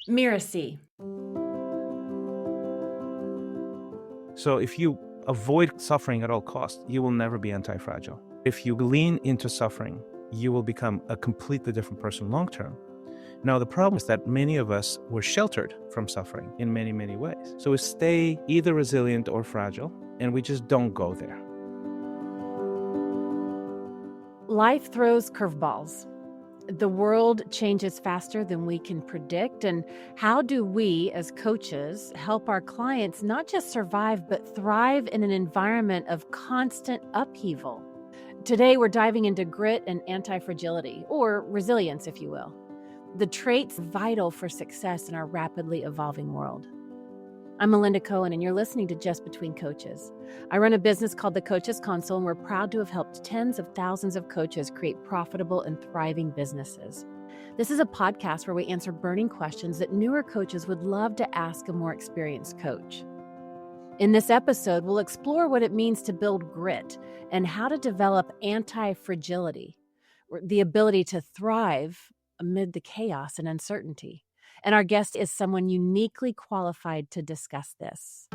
Mirasee. So if you avoid suffering at all costs, you will never be anti-fragile. If you lean into suffering, you will become a completely different person long-term. Now, the problem is that many of us were sheltered from suffering in many, many ways. So we stay either resilient or fragile, and we just don't go there. Life throws curveballs. The world changes faster than we can predict. And how do we, as coaches, help our clients not just survive, but thrive in an environment of constant upheaval? Today, we're diving into grit and antifragility, or resilience, if you will, the traits vital for success in our rapidly evolving world. I'm Melinda Cohan, and you're listening to Just Between Coaches. I run a business called The Coaches Console, and we're proud to have helped tens of thousands of coaches create profitable and thriving businesses. This is a podcast where we answer burning questions that newer coaches would love to ask a more experienced coach. In this episode, we'll explore what it means to build grit and how to develop anti-fragility, the ability to thrive amid the chaos and uncertainty. And our guest is someone uniquely qualified to discuss this.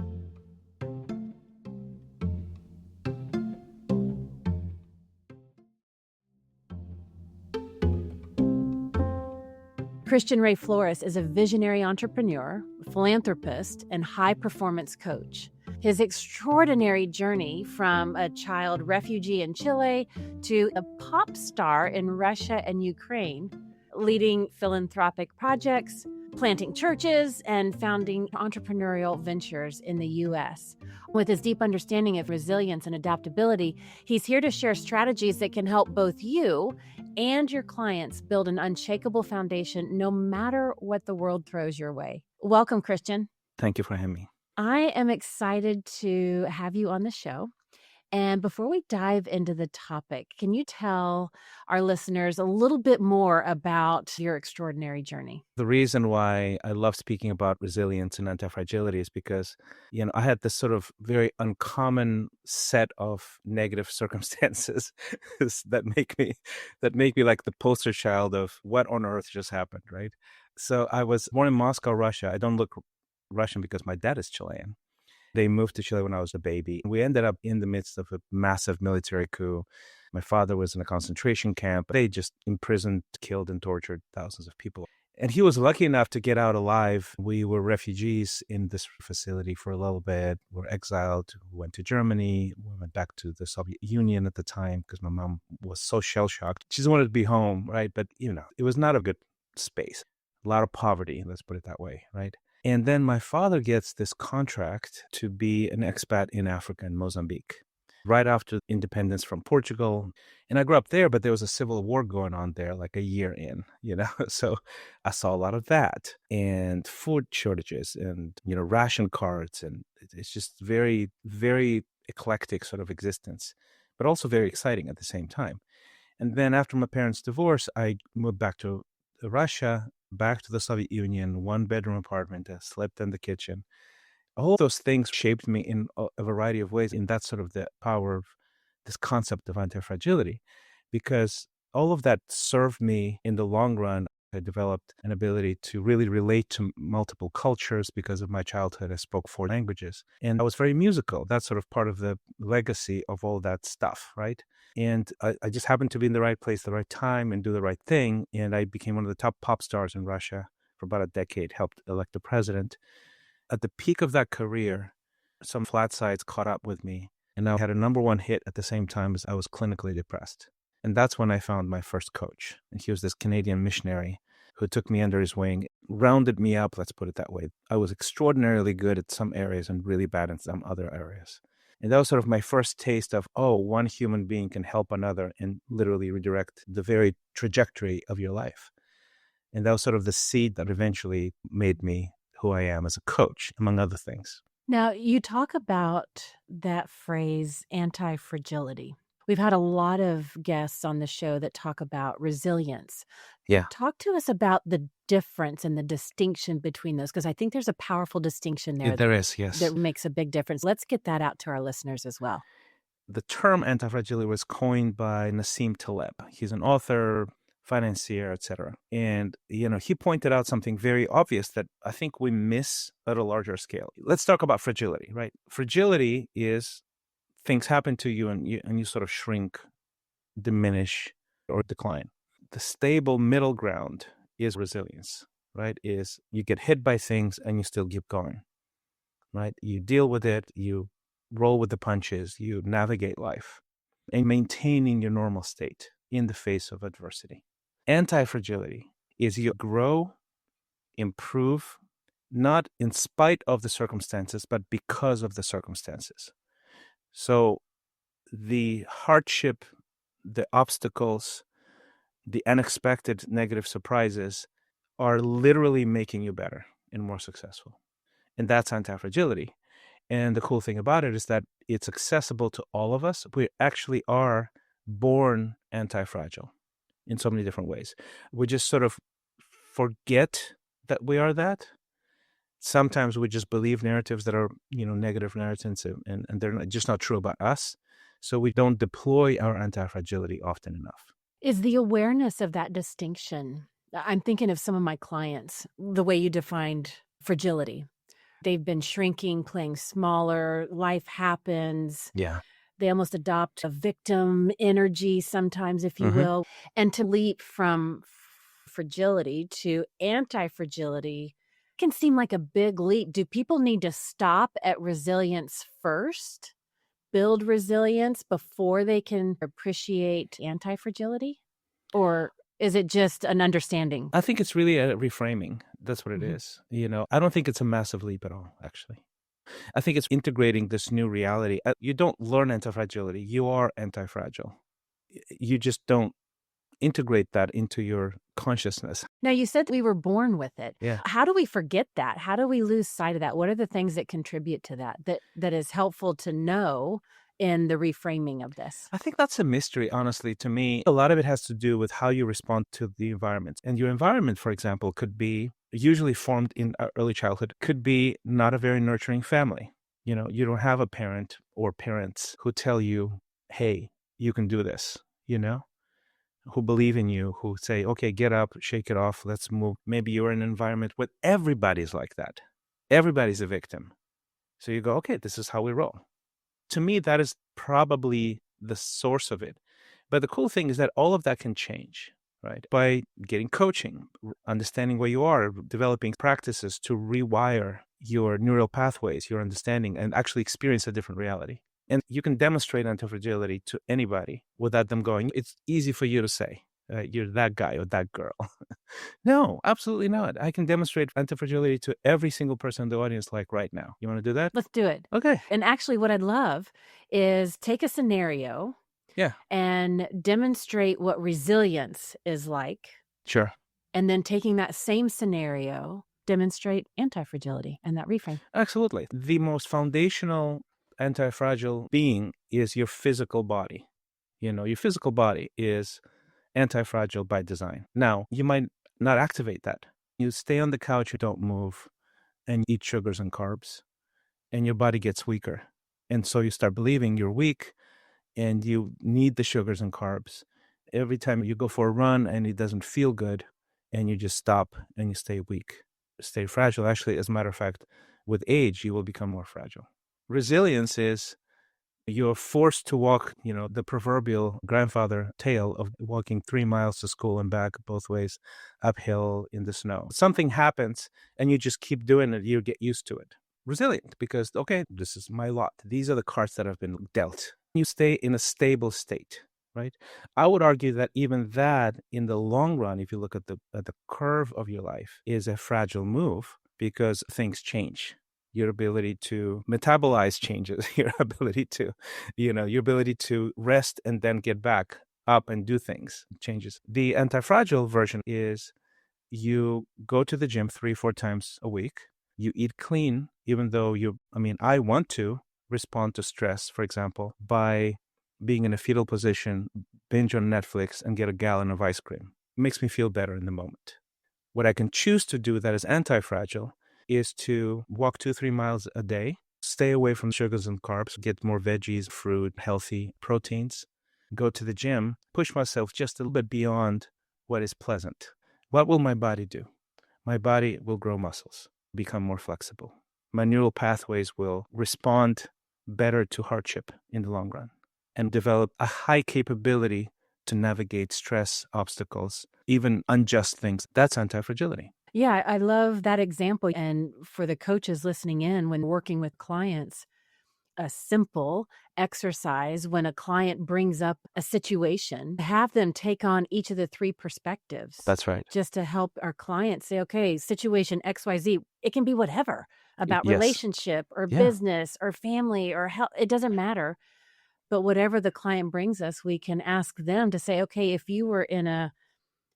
Christian Ray Flores is a visionary entrepreneur, philanthropist, and high-performance coach. His extraordinary journey from a child refugee in Chile to a pop star in Russia and Ukraine, leading philanthropic projects, planting churches, and founding entrepreneurial ventures in the U.S. With his deep understanding of resilience and adaptability, he's here to share strategies that can help both you and your clients build an unshakable foundation no matter what the world throws your way. Welcome, Christian. Thank you for having me. I am excited to have you on the show. And before we dive into the topic, can you tell our listeners a little bit more about your extraordinary journey? The reason why I love speaking about resilience and anti-fragility is because, I had this sort of very uncommon set of negative circumstances that make me like the poster child of what on earth just happened, right? So I was born in Moscow, Russia. I don't look Russian because my dad is Chilean. They moved to Chile when I was a baby. We ended up in the midst of a massive military coup. My father was in a concentration camp. They just imprisoned, killed, and tortured thousands of people. And he was lucky enough to get out alive. We were refugees in this facility for a little bit. We were exiled, went to Germany. We went back to the Soviet Union at the time because my mom was so shell-shocked. She just wanted to be home, right? But, it was not a good space. A lot of poverty, let's put it that way, right? And then my father gets this contract to be an expat in Africa and Mozambique right after independence from Portugal. And I grew up there, but there was a civil war going on there like a year in, So I saw a lot of that and food shortages and, ration cards. And it's just very, very eclectic sort of existence, but also very exciting at the same time. And then after my parents' divorce, I moved back to Russia, back to the Soviet Union, one-bedroom apartment. I slept in the kitchen. All those things shaped me in a variety of ways, and that's sort of the power of this concept of anti-fragility, because all of that served me in the long run. I developed an ability to really relate to multiple cultures because of my childhood. I spoke 4 languages, and I was very musical. That's sort of part of the legacy of all that stuff, right? And I just happened to be in the right place, the right time, and do the right thing. And I became one of the top pop stars in Russia for about a decade, helped elect the president. At the peak of that career, some flat sides caught up with me, and I had a #1 hit at the same time as I was clinically depressed. And that's when I found my first coach. And he was this Canadian missionary who took me under his wing, rounded me up, let's put it that way. I was extraordinarily good at some areas and really bad in some other areas. And that was sort of my first taste of, one human being can help another and literally redirect the very trajectory of your life. And that was sort of the seed that eventually made me who I am as a coach, among other things. Now, you talk about that phrase, anti-fragility. We've had a lot of guests on the show that talk about resilience. Yeah. Talk to us about the difference and the distinction between those, because I think there's a powerful distinction there. There is, yes. That makes a big difference. Let's get that out to our listeners as well. The term antifragility was coined by Nassim Taleb. He's an author, financier, etc. And, he pointed out something very obvious that I think we miss at a larger scale. Let's talk about fragility, right? Fragility is things happen to you and you sort of shrink, diminish, or decline. The stable middle ground is resilience, right? Is you get hit by things and you still keep going, right? You deal with it, you roll with the punches, you navigate life and maintaining your normal state in the face of adversity. Anti-fragility is you grow, improve, not in spite of the circumstances, but because of the circumstances. So the hardship, the obstacles, the unexpected negative surprises are literally making you better and more successful. And that's anti-fragility. And the cool thing about it is that it's accessible to all of us. We actually are born anti-fragile in so many different ways. We just sort of forget that we are that. Sometimes we just believe narratives that are, negative narratives and they're just not true about us. So we don't deploy our anti-fragility often enough. Is the awareness of that distinction, I'm thinking of some of my clients, the way you defined fragility. They've been shrinking, playing smaller, life happens. Yeah. They almost adopt a victim energy sometimes, if you will. And to leap from fragility to anti-fragility can seem like a big leap. Do people need to stop at resilience first, build resilience before they can appreciate anti-fragility? Or is it just an understanding? I think it's really a reframing. That's what it is. I don't think it's a massive leap at all, actually. I think it's integrating this new reality. You don't learn anti-fragility. You are anti-fragile. You just don't integrate that into your consciousness. Now, you said we were born with it. Yeah. How do we forget that? How do we lose sight of that? What are the things that contribute to that is helpful to know in the reframing of this? I think that's a mystery, honestly, to me. A lot of it has to do with how you respond to the environment. And your environment, for example, could be usually formed in early childhood, could be not a very nurturing family. You don't have a parent or parents who tell you, hey, you can do this, who believe in you, who say, okay, get up, shake it off, let's move. Maybe you're in an environment where everybody's like that. Everybody's a victim. So you go, okay, this is how we roll. To me, that is probably the source of it. But the cool thing is that all of that can change, right? By getting coaching, understanding where you are, developing practices to rewire your neural pathways, your understanding, and actually experience a different reality. And you can demonstrate anti-fragility to anybody without them going, it's easy for you to say, you're that guy or that girl. No, absolutely not. I can demonstrate anti-fragility to every single person in the audience like right now. You want to do that? Let's do it. Okay. And actually, what I'd love is take a scenario and demonstrate what resilience is like. Sure. And then taking that same scenario, demonstrate anti-fragility and that reframe. Absolutely. The most foundational anti-fragile being is your physical body. Your physical body is anti-fragile by design. Now, you might not activate that. You stay on the couch, you don't move, and eat sugars and carbs, and your body gets weaker. And so you start believing you're weak and you need the sugars and carbs. Every time you go for a run and it doesn't feel good, and you just stop and you stay weak, stay fragile. Actually, as a matter of fact, with age, you will become more fragile. Resilience is you're forced to walk, the proverbial grandfather tale of walking 3 miles to school and back both ways uphill in the snow. Something happens and you just keep doing it. You get used to it. Resilient because, okay, this is my lot. These are the cards that have been dealt. You stay in a stable state, right? I would argue that even that in the long run, if you look at the curve of your life, is a fragile move because things change. Your ability to metabolize changes, your ability to rest and then get back up and do things changes. The anti-fragile version is you go to the gym 3-4 times a week. You eat clean, even though I want to respond to stress, for example, by being in a fetal position, binge on Netflix and get a gallon of ice cream. It makes me feel better in the moment. What I can choose to do that is anti-fragile is to walk 2-3 miles a day, stay away from sugars and carbs, get more veggies, fruit, healthy proteins, go to the gym, push myself just a little bit beyond what is pleasant. What will my body do? My body will grow muscles, become more flexible. My neural pathways will respond better to hardship in the long run and develop a high capability to navigate stress, obstacles, even unjust things. That's antifragility. Yeah, I love that example. And for the coaches listening in when working with clients, a simple exercise when a client brings up a situation, have them take on each of the three perspectives That's right. just to help our clients say, okay, situation XYZ, it can be whatever about Yes. relationship or Yeah. business or family or health. It doesn't matter. But whatever the client brings us, we can ask them to say, okay, if you were in a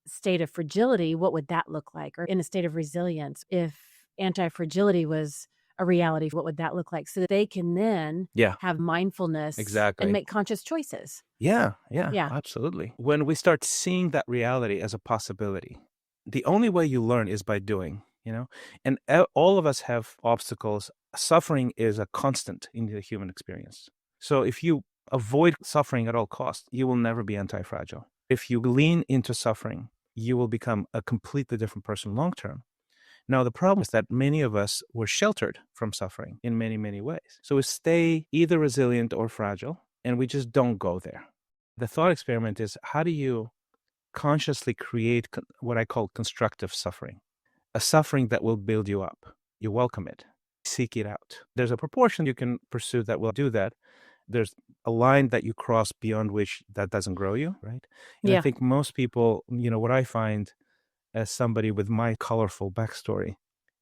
state of fragility, what would that look like? Or in a state of resilience, if anti-fragility was a reality, what would that look like? So that they can then Yeah. have mindfulness Exactly. and make conscious choices. Yeah, Yeah. absolutely. When we start seeing that reality as a possibility, the only way you learn is by doing, and all of us have obstacles. Suffering is a constant in the human experience. So if you avoid suffering at all costs, you will never be anti-fragile. If you lean into suffering, you will become a completely different person long term. Now, the problem is that many of us were sheltered from suffering in many, many ways. So we stay either resilient or fragile, and we just don't go there. The thought experiment is, how do you consciously create what I call constructive suffering? A suffering that will build you up. You welcome it, seek it out. There's a proportion you can pursue that will do that. There's a line that you cross beyond which that doesn't grow you, right? And I Yeah. think most people, what I find as somebody with my colorful backstory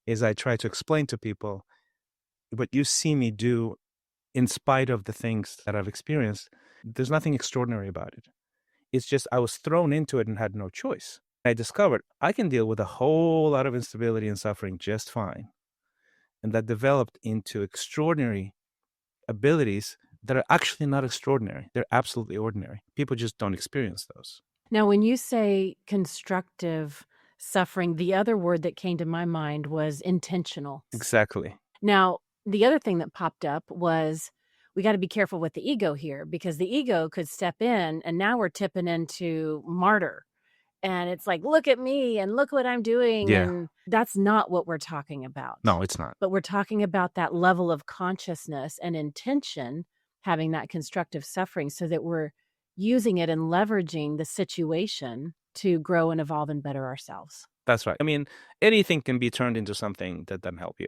is I try to explain to people what you see me do in spite of the things that I've experienced. There's nothing extraordinary about it. It's just I was thrown into it and had no choice. I discovered I can deal with a whole lot of instability and suffering just fine. And that developed into extraordinary abilities that are actually not extraordinary. They're absolutely ordinary. People just don't experience those. Now, when you say constructive suffering, the other word that came to my mind was intentional. Exactly. Now, the other thing that popped up was we got to be careful with the ego here because the ego could step in and now we're tipping into martyr. And it's like, look at me and look what I'm doing. Yeah. And that's not what we're talking about. No, it's not. But we're talking about that level of consciousness and intention, having that constructive suffering so that we're using it and leveraging the situation to grow and evolve and better ourselves. That's right. I mean, anything can be turned into something that doesn't help you.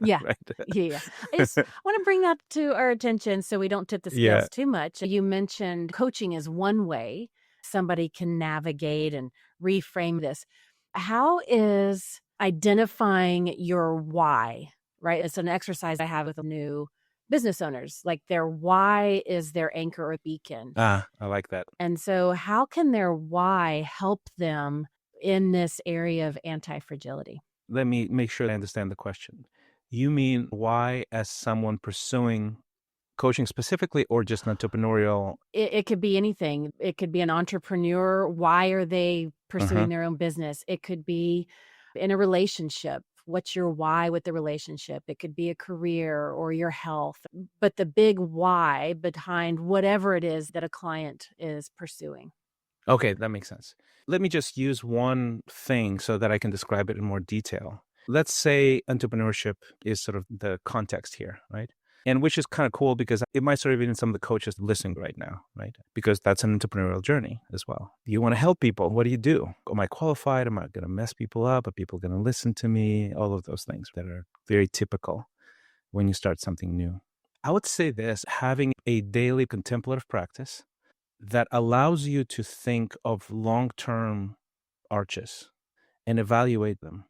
Yeah. Right? Yeah. I just want to bring that to our attention so we don't tip the scales too much. You mentioned coaching is one way somebody can navigate and reframe this. How is identifying your why, right? It's an exercise I have with new business owners. Like their why is their anchor or beacon. I like that. And so how can their why help them in this area of anti-fragility? Let me make sure I understand the question. You mean why as someone pursuing coaching specifically or just entrepreneurial? It could be anything. It could be an entrepreneur. Why are they pursuing their own business? It could be in a relationship. What's your why with the relationship? It could be a career or your health. But the big why behind whatever it is that a client is pursuing. Okay, that makes sense. Let me just use one thing so that I can describe it in more detail. Let's say entrepreneurship is sort of the context here, right? And which is kind of cool because it might serve even some of the coaches listening right now, right? Because that's an entrepreneurial journey as well. You want to help people. What do you do? Am I qualified? Am I going to mess people up? Are people going to listen to me? All of those things that are very typical when you start something new. I would say this, having a daily contemplative practice that allows you to think of long-term arches and evaluate them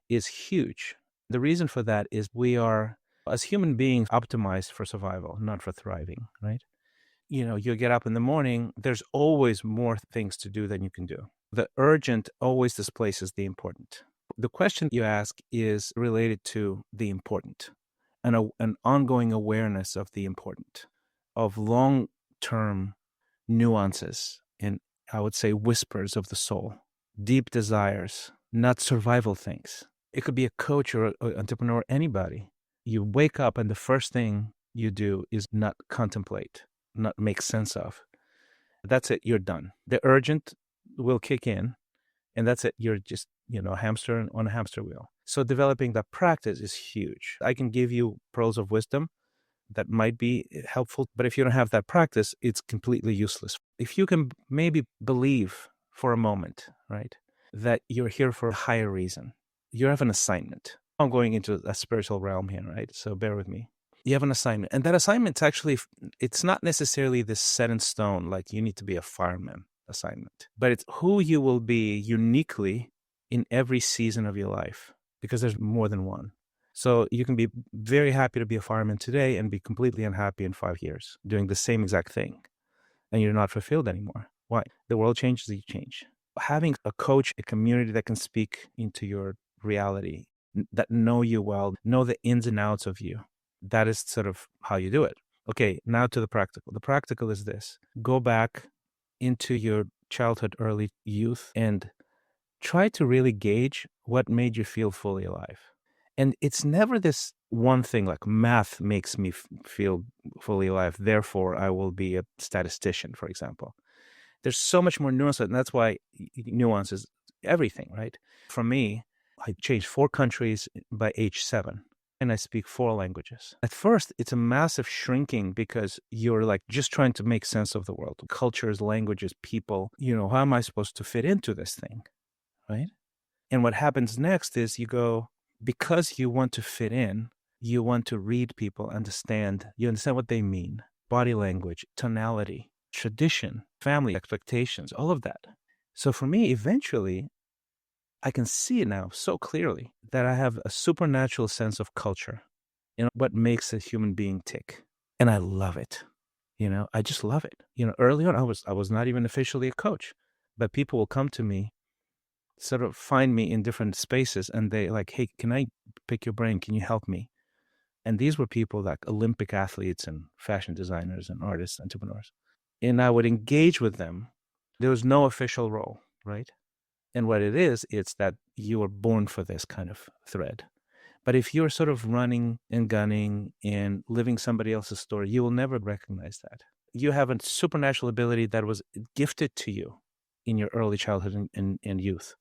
is huge. The reason for that is we are, as human beings, optimized for survival, not for thriving, right? You get up in the morning, there's always more things to do than you can do. The urgent always displaces the important. The question you ask is related to the important and an ongoing awareness of the important, of long-term nuances and I would say whispers of the soul, deep desires, not survival things. It could be a coach or an entrepreneur, anybody. You wake up and the first thing you do is not contemplate, not make sense of. That's it. You're done. The urgent will kick in And that's it. You're just, a hamster on a hamster wheel. So developing that practice is huge. I can give you pearls of wisdom that might be helpful, but if you don't have that practice, it's completely useless. If you can maybe believe for a moment, right, that you're here for a higher reason, you have an assignment. I'm going into a spiritual realm here, right? So bear with me. You have an assignment, and that assignment's actually, it's not necessarily this set in stone, like you need to be a fireman assignment, but it's who you will be uniquely in every season of your life, because there's more than one. So you can be very happy to be a fireman today and be completely unhappy in 5 years doing the same exact thing, and you're not fulfilled anymore. Why? The world changes, you change. Having a coach, a community that can speak into your reality, that know you well, know the ins and outs of you, that is sort of how you do it. Okay, now to the practical. The practical is this. Go back into your childhood, early youth, and try to really gauge what made you feel fully alive. And it's never this one thing like math makes me feel fully alive, therefore I will be a statistician, for example. There's so much more nuance, and that's why nuance is everything, right? For me, I changed 4 countries by age 7, and I speak 4 languages. At first, it's a massive shrinking because you're like just trying to make sense of the world, cultures, languages, people. How am I supposed to fit into this thing, right? And what happens next is you go, because you want to fit in, you want to read people, you understand what they mean, body language, tonality, tradition, family expectations, all of that. So for me, eventually, I can see it now so clearly that I have a supernatural sense of culture, what makes a human being tick. And I love it. I just love it. Early on, I was not even officially a coach, but people will come to me, sort of find me in different spaces, and they like, hey, can I pick your brain? Can you help me? And these were people like Olympic athletes and fashion designers and artists, entrepreneurs. And I would engage with them. There was no official role, right? And what it is, it's that you were born for this kind of thread. But if you're sort of running and gunning and living somebody else's story, you will never recognize that. You have a supernatural ability that was gifted to you in your early childhood and youth,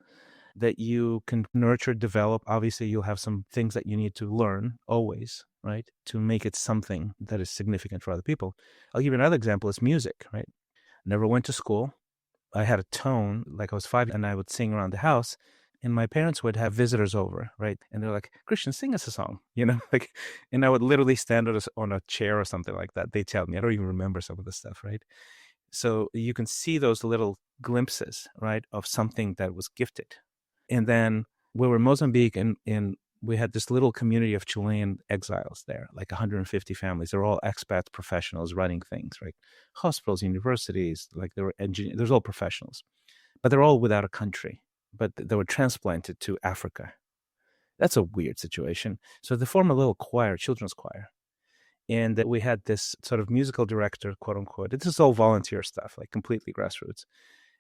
that you can nurture, develop. Obviously, you'll have some things that you need to learn always, right, to make it something that is significant for other people. I'll give you another example. It's music, right? Never went to school. I had a tone, like I was 5, and I would sing around the house, and my parents would have visitors over, right? And they're like, Christian, sing us a song, like, and I would literally stand on a chair or something like that. They tell me, I don't even remember some of the stuff, right? So you can see those little glimpses, right, of something that was gifted. And then we were in Mozambique, and we had this little community of Chilean exiles there, like 150 families. They're all expat professionals running things, right? Hospitals, universities, like they were engineers. There's all professionals, but they're all without a country. But they were transplanted to Africa. That's a weird situation. So they formed a little choir, children's choir. And we had this sort of musical director, quote unquote. This is all volunteer stuff, like completely grassroots.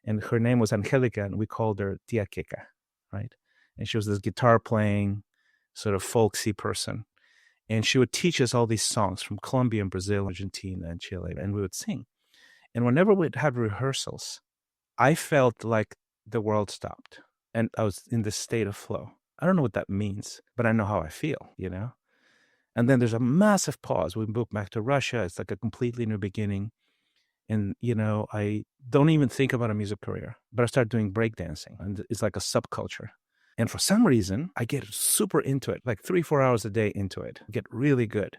And her name was Angelica, and we called her Tia Keka, right? And she was this guitar playing, sort of folksy person. And she would teach us all these songs from Colombia and Brazil, Argentina and Chile, and we would sing. And whenever we'd have rehearsals, I felt like the world stopped and I was in this state of flow. I don't know what that means, but I know how I feel, And then there's a massive pause. We move back to Russia. It's like a completely new beginning. And, I don't even think about a music career, but I start doing breakdancing, and it's like a subculture. And for some reason, I get super into it, like 3-4 hours a day into it, get really good.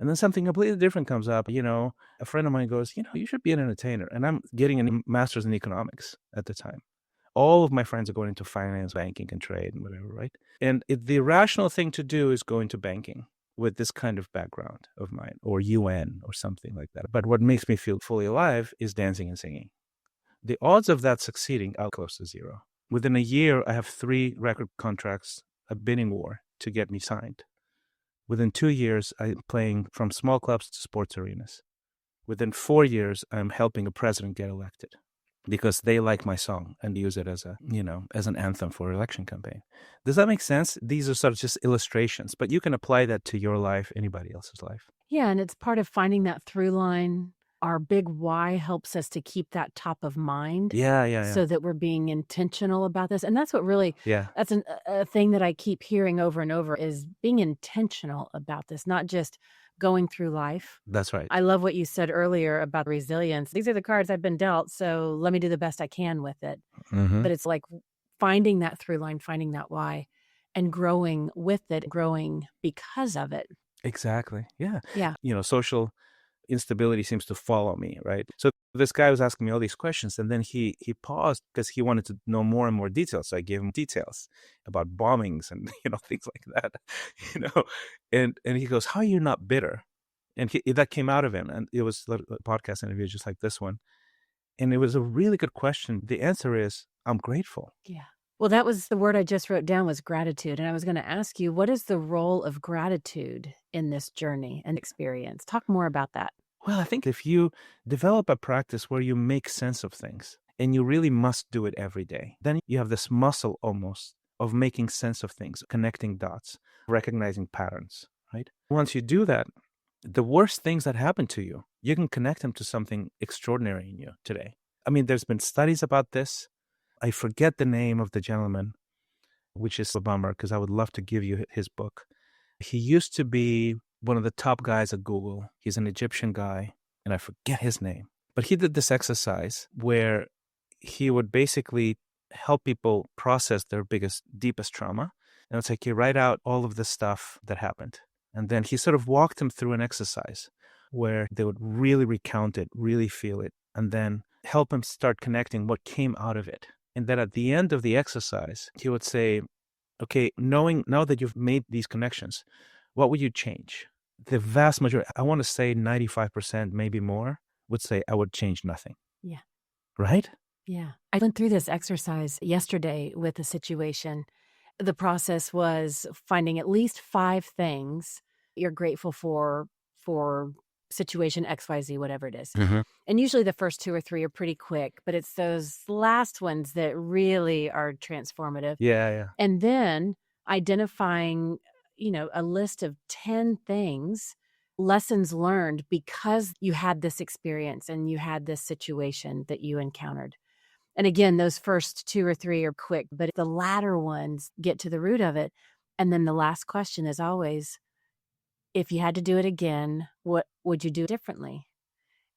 And then something completely different comes up. A friend of mine goes, you should be an entertainer. And I'm getting a master's in economics at the time. All of my friends are going into finance, banking, and trade and whatever, right? And the rational thing to do is go into banking with this kind of background of mine, or UN or something like that. But what makes me feel fully alive is dancing and singing. The odds of that succeeding are close to 0. Within a year, I have 3 record contracts, a bidding war to get me signed. Within 2 years, I'm playing from small clubs to sports arenas. Within 4 years, I'm helping a president get elected because they like my song and use it as as an anthem for an election campaign. Does that make sense? These are sort of just illustrations, but you can apply that to your life, anybody else's life. Yeah, and it's part of finding that through line. our big why helps us to keep that top of mind Yeah. so that we're being intentional about this. And that's what really, Yeah, that's a thing that I keep hearing over and over is being intentional about this, not just going through life. that's right. I love what you said earlier about resilience. These are the cards I've been dealt, so let me do the best I can with it. Hmm. But it's like finding that through line, finding that why, and growing with it, growing because of it. Exactly. Yeah. Yeah. Social instability seems to follow me, right? So this guy was asking me all these questions, and then he paused because he wanted to know more and more details. So I gave him details about bombings and things like that, you know. And he goes, "How are you not bitter?" And that came out of him, and it was a podcast interview just like this one, and it was a really good question. The answer is, I'm grateful. Yeah. Well, that was the word I just wrote down was gratitude. And I was going to ask you, what is the role of gratitude in this journey and experience? Talk more about that. Well, I think if you develop a practice where you make sense of things and you really must do it every day, then you have this muscle almost of making sense of things, connecting dots, recognizing patterns, right? Once you do that, the worst things that happen to you, you can connect them to something extraordinary in you today. I mean, there's been studies about this. I forget the name of the gentleman, which is a bummer because I would love to give you his book. He used to be one of the top guys at Google. He's an Egyptian guy, and I forget his name. But he did this exercise where he would basically help people process their biggest, deepest trauma. And it's like you write out all of the stuff that happened. And then he sort of walked them through an exercise where they would really recount it, really feel it, and then help them start connecting what came out of it. And then at the end of the exercise, he would say, okay, now that you've made these connections, what would you change? The vast majority, I want to say 95%, maybe more, would say I would change nothing. Yeah. Right? Yeah. I went through this exercise yesterday with a situation. The process was finding at least 5 things you're grateful for situation XYZ, whatever it is. Mm-hmm. And usually the first 2 or 3 are pretty quick, but it's those last ones that really are transformative. Yeah. And then identifying, a list of 10 things, lessons learned because you had this experience and you had this situation that you encountered. And again, those first 2 or 3 are quick, but the latter ones get to the root of it. And then the last question is always, if you had to do it again, what would you do differently?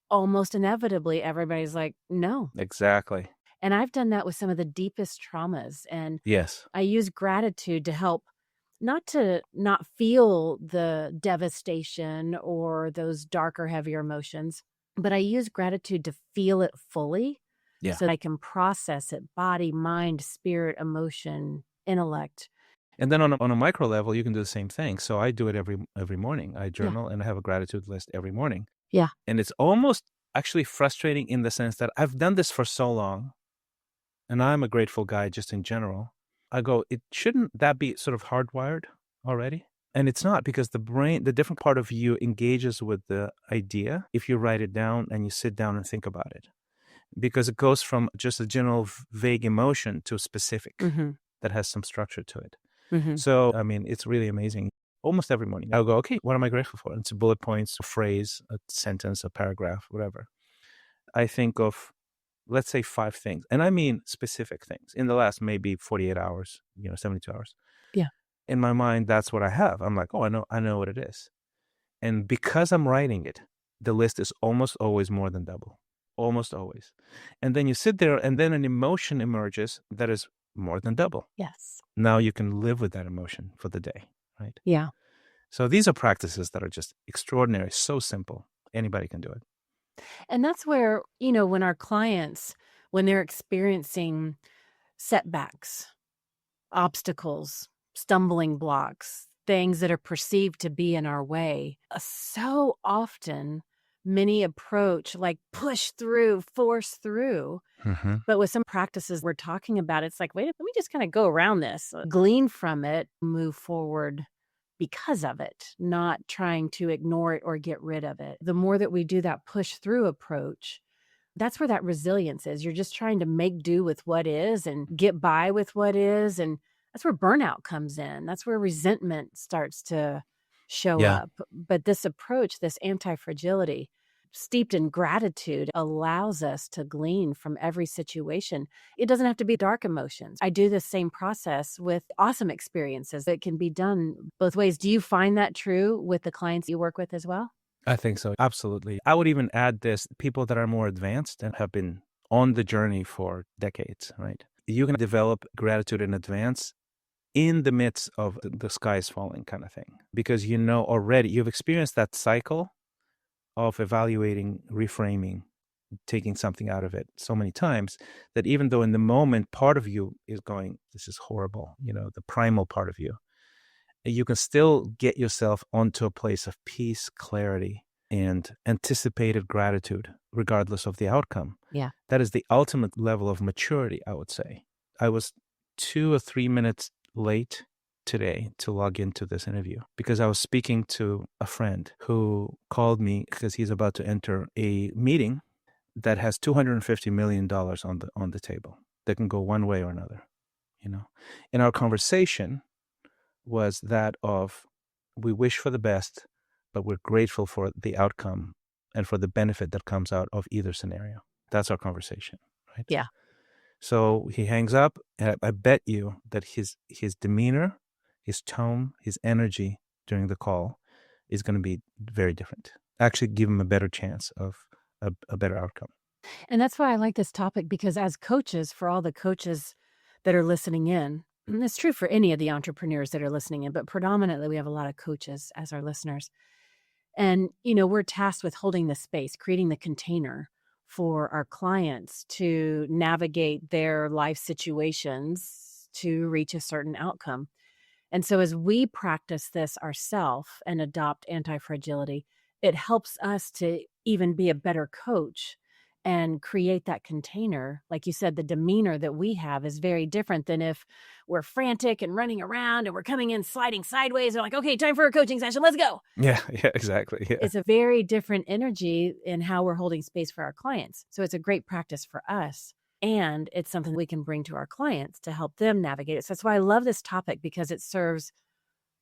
Almost inevitably, everybody's like, no. Exactly. And I've done that with some of the deepest traumas. And Yes. I use gratitude to help not feel the devastation or those darker, heavier emotions, but I use gratitude to feel it fully. Yeah. So that I can process it, body, mind, spirit, emotion, intellect. And then on a micro level, you can do the same thing. So I do it every morning. I journal and I have a gratitude list every morning. Yeah. And it's almost actually frustrating in the sense that I've done this for so long, and I'm a grateful guy just in general. I go, shouldn't that be sort of hardwired already? And it's not, because the brain, the different part of you engages with the idea if you write it down and you sit down and think about it. Because it goes from just a general vague emotion to a specific that has some structure to it. Mm-hmm. So, I mean, it's really amazing. Almost every morning, I'll go, okay, what am I grateful for? It's bullet points, a phrase, a sentence, a paragraph, whatever. I think of, let's say, 5 things. And I mean specific things in the last maybe 48 hours, 72 hours. Yeah. In my mind, that's what I have. I'm like, oh, I know what it is. And because I'm writing it, the list is almost always more than double. Almost always. And then you sit there and then an emotion emerges that is more than double. Yes. Now you can live with that emotion for the day, right? Yeah. So these are practices that are just extraordinary, so simple. Anybody can do it. And that's where, when our clients, when they're experiencing setbacks, obstacles, stumbling blocks, things that are perceived to be in our way, so often many approach like push through, force through. Mm-hmm. But with some practices we're talking about, it's like, wait, let me just kind of go around this, glean from it, move forward because of it, not trying to ignore it or get rid of it. The more that we do that push through approach, that's where that resilience is. You're just trying to make do with what is and get by with what is. And that's where burnout comes in. That's where resentment starts to show up. But this approach, this antifragility, steeped in gratitude allows us to glean from every situation. It doesn't have to be dark emotions. I do the same process with awesome experiences. It can be done both ways. Do you find that true with the clients you work with as well? I think so. Absolutely. I would even add this, people that are more advanced and have been on the journey for decades, right? You can develop gratitude in advance in the midst of the sky is falling kind of thing, because you know already, you've experienced that cycle of evaluating, reframing, taking something out of it so many times that even though in the moment part of you is going, this is horrible, the primal part of you, you can still get yourself onto a place of peace, clarity, and anticipated gratitude, regardless of the outcome. Yeah. That is the ultimate level of maturity, I would say. I was 2 or 3 minutes late today to log into this interview because I was speaking to a friend who called me because he's about to enter a meeting that has $250 million on the table that can go one way or another. In our conversation was that of, we wish for the best, but we're grateful for the outcome and for the benefit that comes out of either scenario. That's our conversation, right? Yeah. So he hangs up, and I bet you that his demeanor, his tone, his energy during the call is going to be very different. Actually give him a better chance of a better outcome. And that's why I like this topic, because as coaches, for all the coaches that are listening in, and it's true for any of the entrepreneurs that are listening in, but predominantly we have a lot of coaches as our listeners. And, we're tasked with holding the space, creating the container for our clients to navigate their life situations to reach a certain outcome. And so as we practice this ourselves and adopt antifragility, it helps us to even be a better coach and create that container. Like you said, the demeanor that we have is very different than if we're frantic and running around and we're coming in sliding sideways. We're like, okay, time for a coaching session. Let's go. Yeah, exactly. Yeah. It's a very different energy in how we're holding space for our clients. So it's a great practice for us. And it's something we can bring to our clients to help them navigate it. So that's why I love this topic, because it serves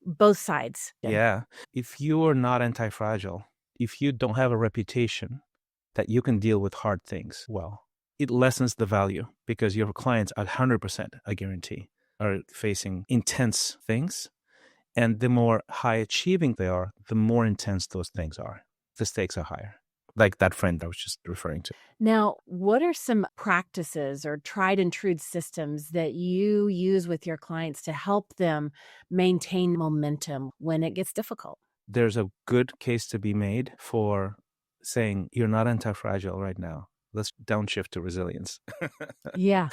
both sides. Yeah. If you are not anti-fragile, if you don't have a reputation that you can deal with hard things well, it lessens the value, because your clients, 100%, I guarantee, are facing intense things. And the more high achieving they are, the more intense those things are. The stakes are higher. Like that friend I was just referring to. Now, what are some practices or tried and true systems that you use with your clients to help them maintain momentum when it gets difficult? There's a good case to be made for saying, you're not anti-fragile right now. Let's downshift to resilience. Yeah.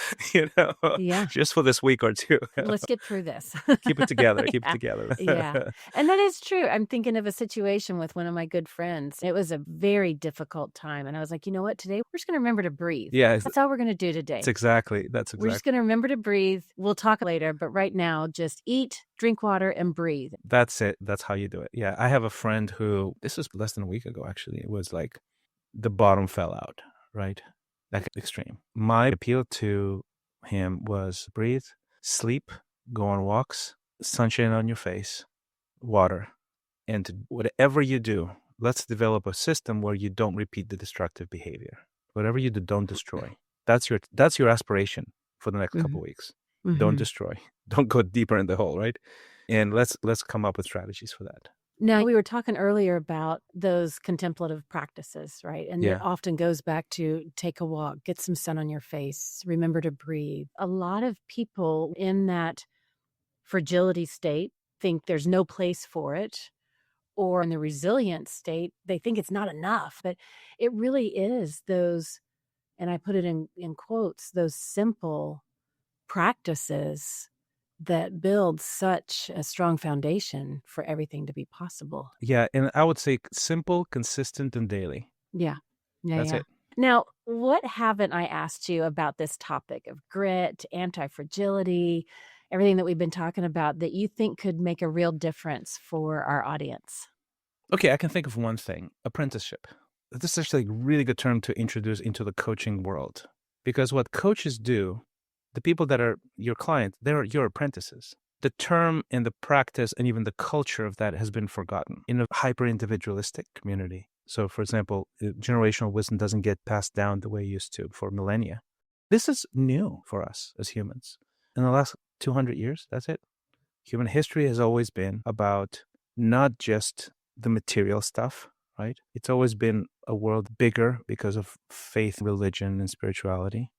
Yeah. Just for this week or two. Let's get through this. Keep it together. Keep Yeah. it together. Yeah. And that is true. I'm thinking of a situation with one of my good friends. It was a very difficult time. And I was like, you know what? Today, we're just going to remember to breathe. Yeah. That's all we're going to do today. That's exactly. We're just going to remember to breathe. We'll talk later. But right now, just eat, drink water, and breathe. That's it. That's how you do it. Yeah. I have a friend who, this was less than a week ago, actually. It was like the bottom fell out, right? Like extreme. My appeal to him was breathe, sleep, go on walks, sunshine on your face, water. And whatever you do, let's develop a system where you don't repeat the destructive behavior. Whatever you do, don't destroy. That's your aspiration for the next couple of weeks. Mm-hmm. Don't destroy. Don't go deeper in the hole, right? And let's come up with strategies for that. Now, we were talking earlier about those contemplative practices, right? And it often goes back to take a walk, get some sun on your face, remember to breathe. A lot of people in that fragility state think there's no place for it, or in the resilient state, they think it's not enough. But it really is those, and I put it in quotes, those simple practices that build such a strong foundation for everything to be possible. Yeah, and I would say simple, consistent, and daily. Yeah. That's it. Now, what haven't I asked you about this topic of grit, anti-fragility, everything that we've been talking about that you think could make a real difference for our audience? Okay, I can think of one thing: apprenticeship. This is actually a really good term to introduce into the coaching world, because what coaches do, the people that are your clients, they're your apprentices. The term and the practice and even the culture of that has been forgotten in a hyper-individualistic community. So, for example, generational wisdom doesn't get passed down the way it used to for millennia. This is new for us as humans. In the last 200 years, that's it. Human history has always been about not just the material stuff, right? It's always been a world bigger because of faith, religion, and spirituality.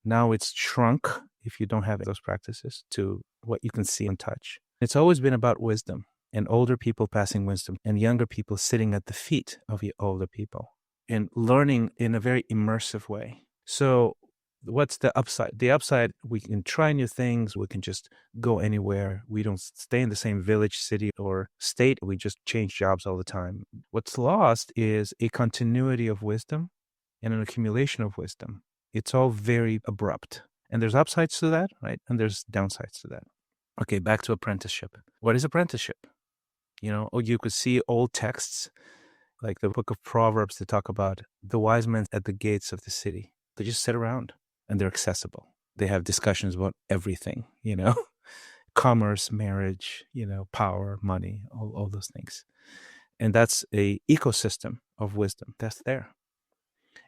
Now it's shrunk, if you don't have those practices, to what you can see and touch. It's always been about wisdom and older people passing wisdom and younger people sitting at the feet of the older people and learning in a very immersive way. So what's the upside? The upside, we can try new things. We can just go anywhere. We don't stay in the same village, city, or state. We just change jobs all the time. What's lost is a continuity of wisdom and an accumulation of wisdom. It's all very abrupt. And there's upsides to that, right? And there's downsides to that. Okay, back to apprenticeship. What is apprenticeship? Or you could see old texts like the book of Proverbs that talk about the wise men at the gates of the city. They just sit around and they're accessible. They have discussions about everything, commerce, marriage, power, money, all those things. And that's a ecosystem of wisdom that's there.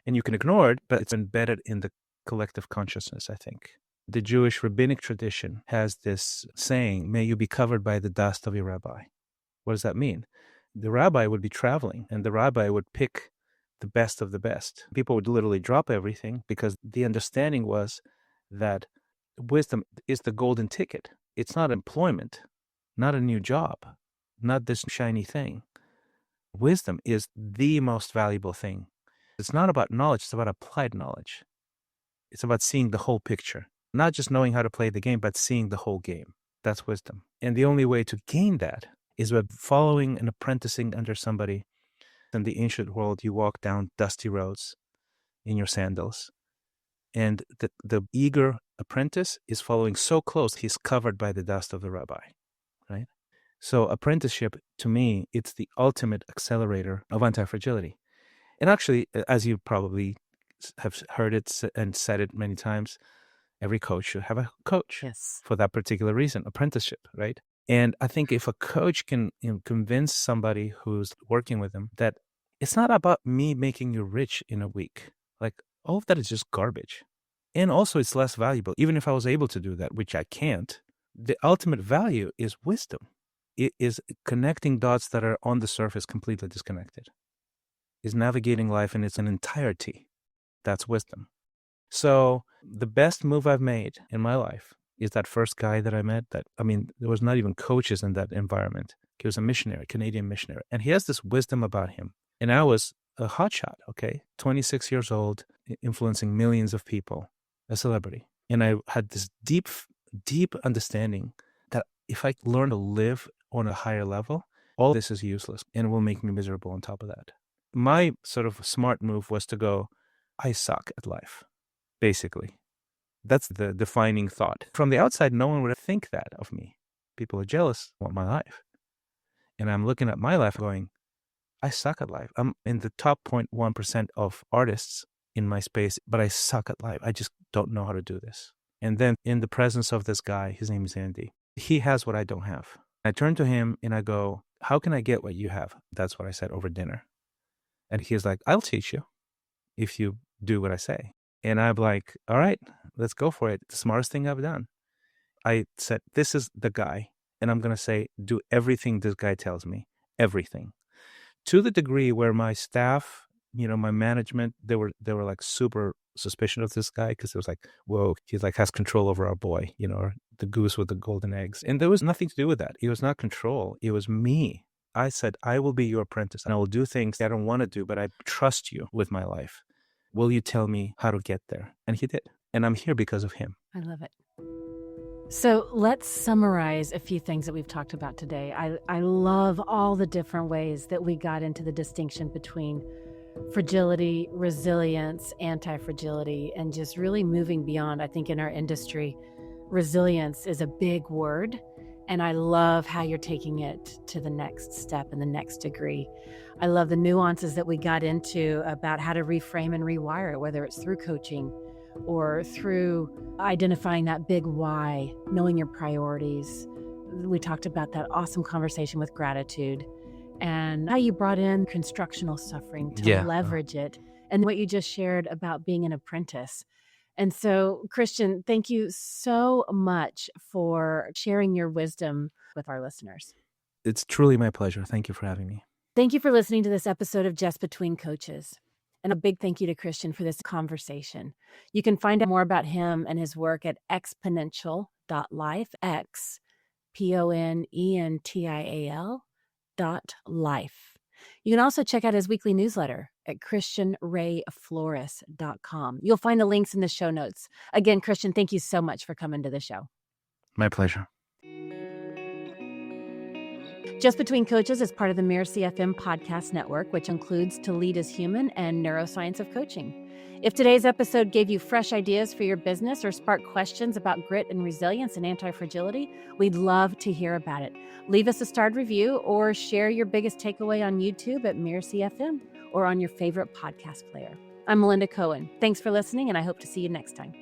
And you can ignore it, but it's embedded in the collective consciousness, I think. The Jewish rabbinic tradition has this saying, may you be covered by the dust of your rabbi. What does that mean? The rabbi would be traveling, and the rabbi would pick the best of the best. People would literally drop everything because the understanding was that wisdom is the golden ticket. It's not employment, not a new job, not this shiny thing. Wisdom is the most valuable thing. It's not about knowledge, it's about applied knowledge. It's about seeing the whole picture, not just knowing how to play the game, but seeing the whole game. That's wisdom. And the only way to gain that is by following and apprenticing under somebody. In the ancient world, you walk down dusty roads in your sandals. And the eager apprentice is following so close, he's covered by the dust of the rabbi, right? So apprenticeship, to me, it's the ultimate accelerator of antifragility. And actually, as you probably have heard it and said it many times, every coach should have a coach. Yes. For that particular reason, apprenticeship, right? And I think if a coach can convince somebody who's working with them that it's not about me making you rich in a week, like all of that is just garbage. And also it's less valuable. Even if I was able to do that, which I can't, the ultimate value is wisdom. It is connecting dots that are on the surface completely disconnected. Is navigating life in its entirety. That's wisdom. So the best move I've made in my life is that first guy that I met there was not even coaches in that environment. He was a missionary, Canadian missionary. And he has this wisdom about him. And I was a hotshot, 26 years old, influencing millions of people, a celebrity. And I had this deep, deep understanding that if I learn to live on a higher level, all this is useless and will make me miserable on top of that. My sort of smart move was to go, I suck at life, basically. That's the defining thought. From the outside, no one would think that of me. People are jealous of my life. And I'm looking at my life going, I suck at life. I'm in the top 0.1% of artists in my space, but I suck at life. I just don't know how to do this. And then in the presence of this guy, his name is Andy, he has what I don't have. I turn to him and I go, how can I get what you have? That's what I said over dinner. And he's like, I'll teach you if you do what I say. And I'm like, all right, let's go for it. The smartest thing I've done. I said, this is the guy. And I'm going to say, do everything this guy tells me. Everything. To the degree where my staff, my management, they were like super suspicious of this guy because it was like, whoa, he's like has control over our boy, the goose with the golden eggs. And there was nothing to do with that. It was not control. It was me. I said, I will be your apprentice and I will do things I don't want to do, but I trust you with my life. Will you tell me how to get there? And he did. And I'm here because of him. I love it. So let's summarize a few things that we've talked about today. I love all the different ways that we got into the distinction between fragility, resilience, anti-fragility, and just really moving beyond. I think in our industry, resilience is a big word. And I love how you're taking it to the next step and the next degree. I love the nuances that we got into about how to reframe and rewire it, whether it's through coaching or through identifying that big why, knowing your priorities. We talked about that awesome conversation with gratitude and how you brought in constructional suffering to Yeah. leverage it, and what you just shared about being an apprentice. And so, Christian, thank you so much for sharing your wisdom with our listeners. It's truly my pleasure. Thank you for having me. Thank you for listening to this episode of Just Between Coaches. And a big thank you to Christian for this conversation. You can find out more about him and his work at exponential.life, XPONENTIAL.life. You can also check out his weekly newsletter at christianrayflores.com. You'll find the links in the show notes. Again, Christian, thank you so much for coming to the show. My pleasure. Just Between Coaches is part of the Mirasee FM podcast network, which includes To Lead as Human and Neuroscience of Coaching. If today's episode gave you fresh ideas for your business or sparked questions about grit and resilience and anti-fragility, we'd love to hear about it. Leave us a starred review or share your biggest takeaway on YouTube at Mirasee FM or on your favorite podcast player. I'm Melinda Cohan. Thanks for listening, and I hope to see you next time.